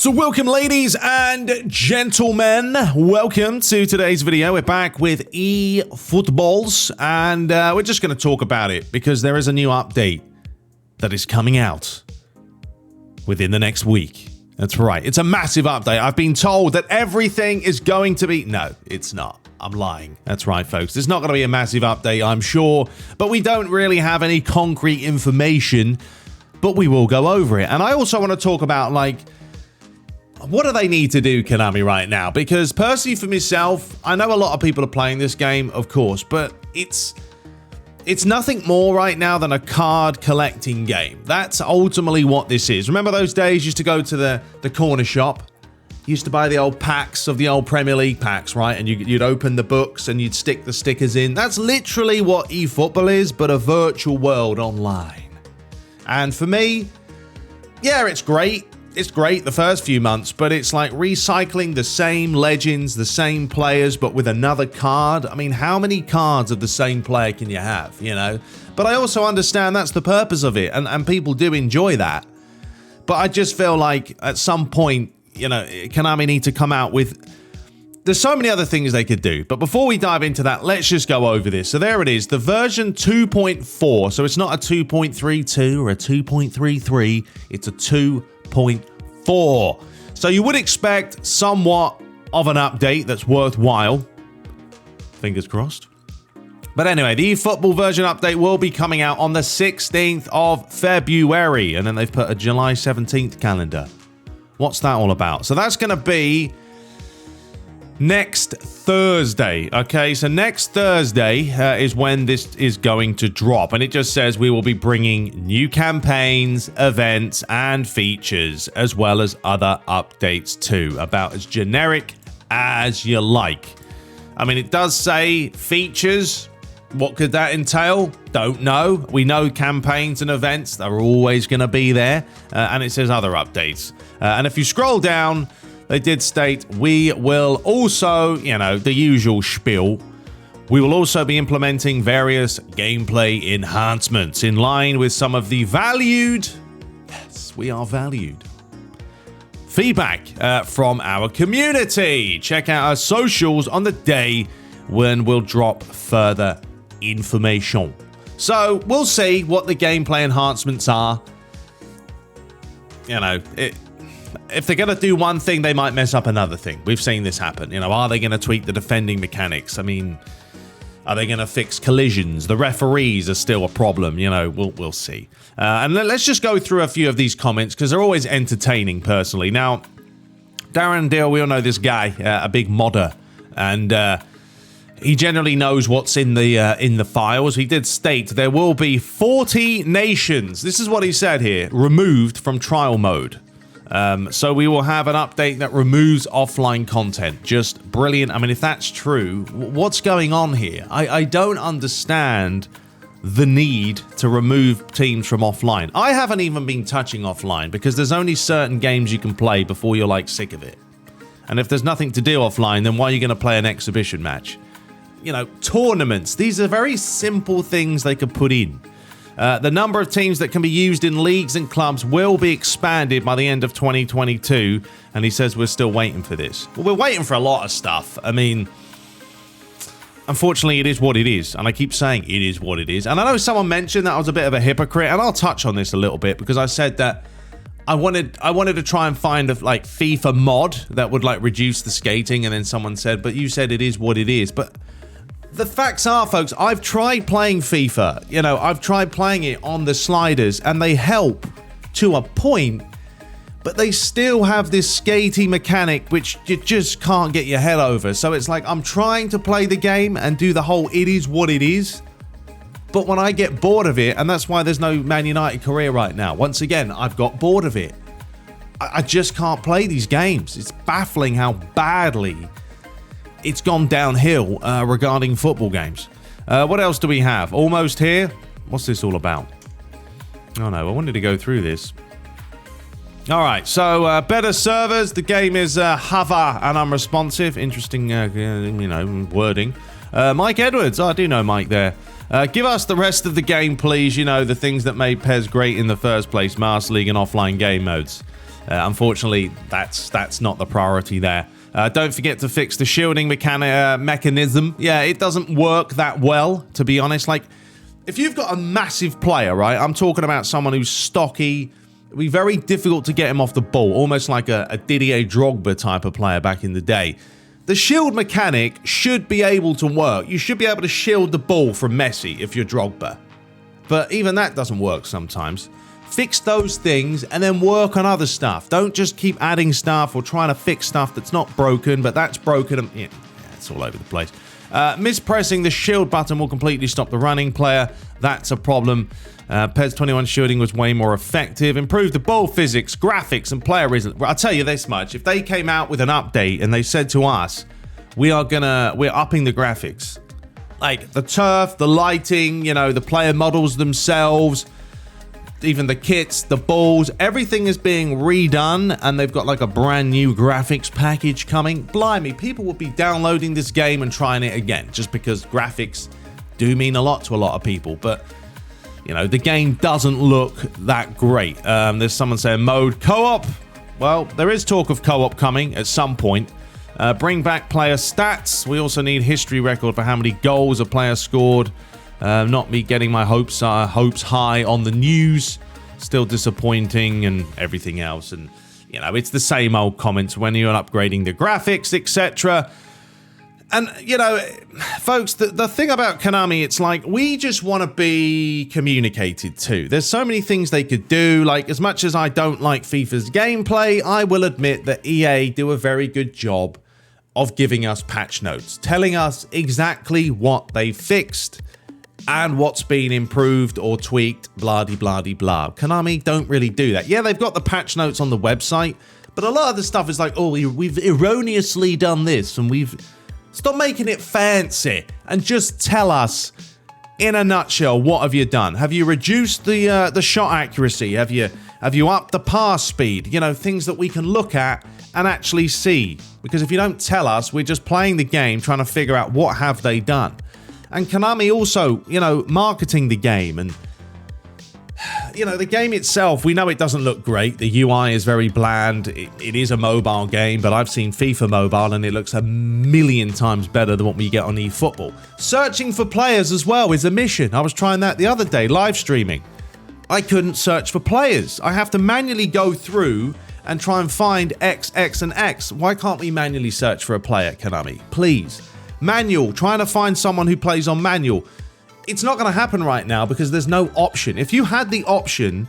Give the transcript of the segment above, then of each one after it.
So welcome, ladies and gentlemen. Welcome to today's video. We're back with Efootballs, and we're just going to talk about it because there is a new update that is coming out within the next week. That's right. It's a massive update. I've been told that everything is going to be... No, it's not. I'm lying. That's right, folks. It's not going to be a massive update, I'm sure, but we don't really have any concrete information, but we will go over it. And I also want to talk about, like, what do they need to do, Konami, right now? Because personally, for myself, I know a lot of people are playing this game, of course, but it's nothing more right now than a card collecting game. That's ultimately what this is. Remember those days you used to go to the corner shop? You used to buy the old packs of the old Premier League packs, right? And you'd open the books and you'd stick the stickers in. That's literally what eFootball is, but a virtual world online. And for me, yeah, it's great. It's great the first few months, but it's like recycling the same legends, the same players, but with another card. I mean, how many cards of the same player can you have, you know? But I also understand that's the purpose of it, and people do enjoy that. But I just feel like at some point, you know, Konami need to come out with... There's so many other things they could do. But before we dive into that, let's just go over this. So there it is, the version 2.4. So it's not a 2.32 or a 2.33. It's a 2.4. So you would expect somewhat of an update that's worthwhile. Fingers crossed. But anyway, the eFootball version update will be coming out on the 16th of February. And then they've put a July 17th calendar. What's that all about? So that's going to be next Thursday. Okay, so next Thursday is when this is going to drop. And it just says we will be bringing new campaigns, events, and features, as well as other updates too. About as generic as you like. I mean, it does say features. What could that entail? Don't know. We know campaigns and events, they're always going to be there. And it says other updates. And if you scroll down, they did state we will also, you know, the usual spiel. We will also be implementing various gameplay enhancements in line with some of the valued, yes, we are valued, feedback from our community. Check out our socials on the day when we'll drop further information. So we'll see what the gameplay enhancements are. You know, if they're going to do one thing, they might mess up another thing. We've seen this happen. You know, are they going to tweak the defending mechanics? I mean, are they going to fix collisions? The referees are still a problem. You know, we'll see. And let's just go through a few of these comments because they're always entertaining, personally. Now, Darren Deal, we all know this guy, a big modder, and he generally knows what's in the files. He did state there will be 40 nations. This is what he said here, removed from trial mode. So we will have an update that removes offline content. Just brilliant. I mean, if that's true, what's going on here? I don't understand the need to remove teams from offline. I haven't even been touching offline because there's only certain games you can play before you're like sick of it. And if there's nothing to do offline, then why are you going to play an exhibition match? You know, tournaments. These are very simple things they could put in. The number of teams that can be used in leagues and clubs will be expanded by the end of 2022. And he says we're still waiting for this. Well, we're waiting for a lot of stuff. I mean, unfortunately, it is what it is. And I keep saying it is what it is. And I know someone mentioned that I was a bit of a hypocrite. And I'll touch on this a little bit because I said that I wanted to try and find a like FIFA mod that would like reduce the skating. And then someone said, but you said it is what it is. But the facts are, folks, I've tried playing FIFA. You know, I've tried playing it on the sliders, and they help to a point, but they still have this skatey mechanic which you just can't get your head over. So it's like I'm trying to play the game and do the whole it is what it is, but when I get bored of it, and that's why there's no Man United career right now. Once again, I've got bored of it. I just can't play these games. It's baffling how badly it's gone downhill regarding football games. What else do we have? Almost here. What's this all about? Oh no, I wanted to go through this. All right, so better servers. The game is hover and unresponsive. Interesting, you know, wording. Mike Edwards. I do know Mike there. Give us the rest of the game, please. You know, the things that made PES great in the first place. Master League and offline game modes. Unfortunately, that's not the priority there. Don't forget to fix the shielding mechanism. Yeah, it doesn't work that well, to be honest. Like, if you've got a massive player, right? I'm talking about someone who's stocky. It'd be very difficult to get him off the ball, almost like a Didier Drogba type of player back in the day. The shield mechanic should be able to work. You should be able to shield the ball from Messi if you're Drogba. But even that doesn't work sometimes. Fix those things and then work on other stuff. Don't just keep adding stuff or trying to fix stuff that's not broken, but that's broken. Yeah, it's all over the place. Mispressing the shield button will completely stop the running player. That's a problem. PES 21 shielding was way more effective. Improved the ball physics, graphics, and player resilience. I'll tell you this much. If they came out with an update and they said to us, we're upping the graphics. Like the turf, the lighting, you know, the player models themselves, even the kits, the balls, everything is being redone, and they've got like a brand new graphics package coming. Blimey, people will be downloading this game and trying it again just because graphics do mean a lot to a lot of people. But you know, the game doesn't look that great. There's someone saying mode co-op. Well, there is talk of co-op coming at some point. Bring back player stats. We also need history record for how many goals a player scored. Not me getting my hopes high on the news. Still disappointing and everything else. And, you know, it's the same old comments when you're upgrading the graphics, etc. And, you know, folks, the thing about Konami, it's like we just want to be communicated to. There's so many things they could do. Like, as much as I don't like FIFA's gameplay, I will admit that EA do a very good job of giving us patch notes, telling us exactly what they fixed and what's been improved or tweaked, blah-de-blah-de-blah. Konami don't really do that. Yeah, they've got the patch notes on the website, but a lot of the stuff is like, oh, we've erroneously done this, and we've... Stop making it fancy and just tell us in a nutshell, what have you done? Have you reduced the shot accuracy? Have you upped the pass speed? You know, things that we can look at and actually see. Because if you don't tell us, we're just playing the game trying to figure out what have they done. And Konami also, you know, marketing the game, and you know, the game itself, we know it doesn't look great. The UI is very bland. It is a mobile game, but I've seen FIFA Mobile and it looks a million times better than what we get on eFootball. Searching for players as well is a mission. I was trying that the other day, live streaming. I couldn't search for players. I have to manually go through and try and find X, X, and X. Why can't we manually search for a player, Konami? Please. Manual, trying to find someone who plays on manual. It's not going to happen right now because there's no option. If you had the option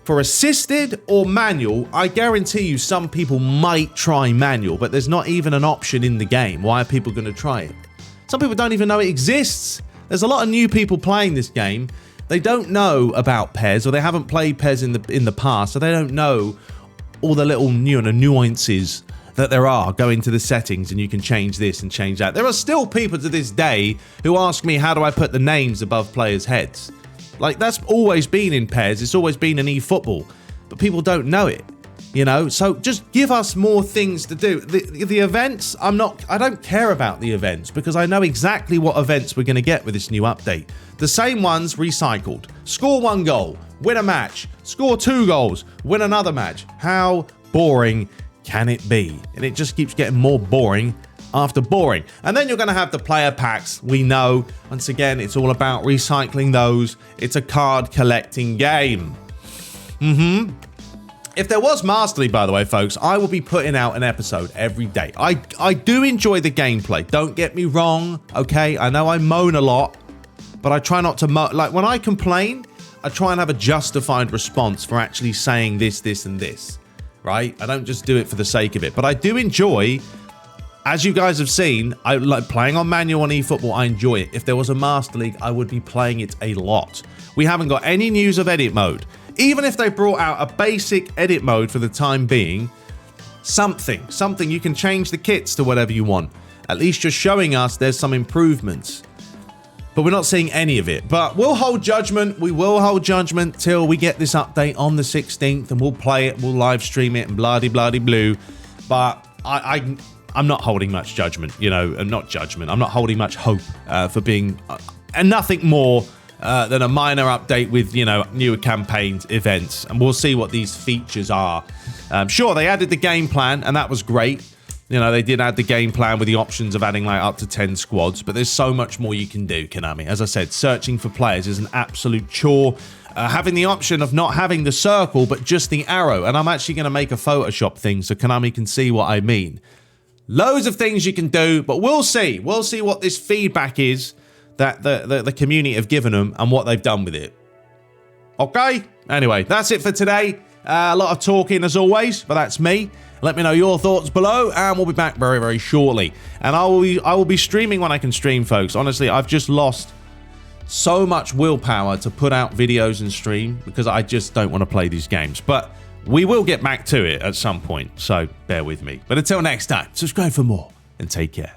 for assisted or manual, I guarantee you some people might try manual, but there's not even an option in the game. Why are people going to try it? Some people don't even know it exists. There's a lot of new people playing this game. They don't know about PES, or they haven't played PES in the past, so they don't know all the little nuances that there are. Go into the settings and you can change this and change that. There are still people to this day who ask me, how do I put the names above players' heads? Like, that's always been in PES. It's always been in eFootball, but people don't know it, you know? So just give us more things to do. The events, I don't care about the events because I know exactly what events we're going to get with this new update. The same ones recycled. Score 1 goal, win a match. Score 2 goals, win another match. How boring can it be? And it just keeps getting more boring after boring. And then you're going to have the player packs. We know, once again, it's all about recycling those. It's a card collecting game. If there was Master League, by the way, folks, I will be putting out an episode every day. I do enjoy the gameplay. Don't get me wrong, okay? I know I moan a lot, but I try not to like, when I complain, I try and have a justified response for actually saying this, this, and this. Right? I don't just do it for the sake of it, but I do enjoy, as you guys have seen, I like playing on manual on eFootball. I enjoy it. If there was a Master League, I would be playing it a lot. We haven't got any news of edit mode. Even if they brought out a basic edit mode for the time being, something you can change the kits to whatever you want. At least you're showing us there's some improvements. But we're not seeing any of it. But we'll hold judgment. We will hold judgment till we get this update on the 16th, and we'll play it, we'll live stream it, and blah-de-blah-de-blue. But I'm not holding much judgment, you know, not judgment. I'm not holding much hope for being and nothing more than a minor update with, you know, newer campaigns, events, and we'll see what these features are. Sure, they added the game plan, and that was great. You know, they did add the game plan with the options of adding like up to 10 squads, but there's so much more you can do, Konami. As I said, searching for players is an absolute chore. Having the option of not having the circle, but just the arrow, and I'm actually going to make a Photoshop thing so Konami can see what I mean. Loads of things you can do, but we'll see. We'll see what this feedback is that the community have given them and what they've done with it. Okay? Anyway, that's it for today. A lot of talking as always, but that's me. Let me know your thoughts below, and we'll be back very, very shortly. And I will be streaming when I can stream, folks. Honestly, I've just lost so much willpower to put out videos and stream because I just don't want to play these games. But we will get back to it at some point, so bear with me. But until next time, subscribe for more, and take care.